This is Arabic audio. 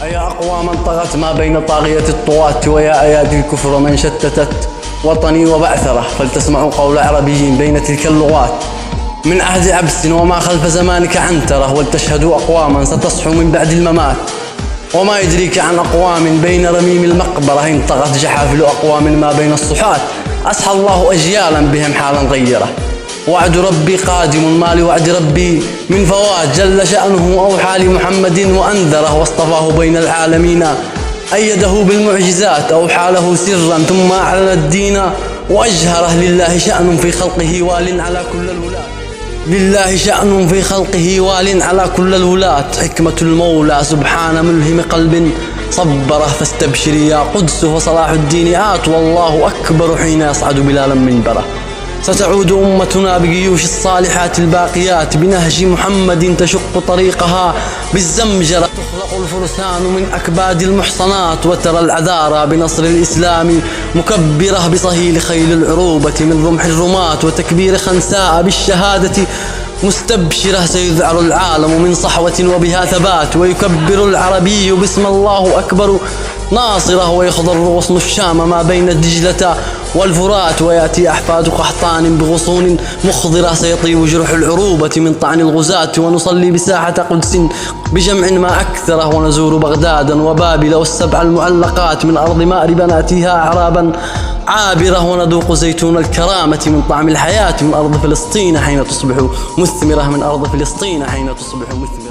أيا أقواما طغت ما بين طاغية الطغاة ويا أيادي الكفر من شتتت وطني وبعثره، فلتسمعوا قول عربي بين تلك اللغات من عهد عبس وما خلف زمانك عنتره، ولتشهدوا أقواما ستصحو من بعد الممات، وما يدريك عن أقوام بين رميم المقبرة إن طغت جحافل أقوام ما بين الصحات، أسحى الله أجيالا بهم حالا غيره، وعد ربي قادم ما لوعد ربي من فوات، جل شأنه أوحى لمحمد وأنذره واصطفاه بين العالمين، أيده بالمعجزات أوحى له سرا ثم أعلن الدين وأجهره، لله شأن في خلقه وال على كل الولاة، لله شأن في خلقه وال على كل الولاة، حكمة المولى سبحان ملهم قلب صبره، فاستبشري يا قدس فصلاح الدين آت، والله أكبر حين يصعد بلالا منبره، ستعود أمتنا بجيوش الصالحات الباقيات بنهج محمد تشق طريقها بالزمجرة، تخلق الفرسان من أكباد المحصنات، وترى العذارى بنصر الإسلام مكبرة بصهيل خيل العروبة من رمح الرماة، وتكبير خنساء بالشهادة مستبشرة، سيذعر العالم من صحوة وبها ثبات، ويكبر العربي باسم الله أكبر ناصره، ويخضر غصن الشام ما بين الدجلة والفرات، ويأتي أحفاد قحطان بغصون مخضرة، سيطيب جرح العروبة من طعن الغزاة، ونصلي بساحة قدس بجمع ما أكثره، ونزور بغدادا وبابل والسبع المعلقات من أرض مأرب نأتيها أعرابا عابرة، وندوق زيتون الكرامة من طعم الحياة من أرض فلسطين حين تصبح مثمرة، من أرض فلسطين حين تصبح مثمرة.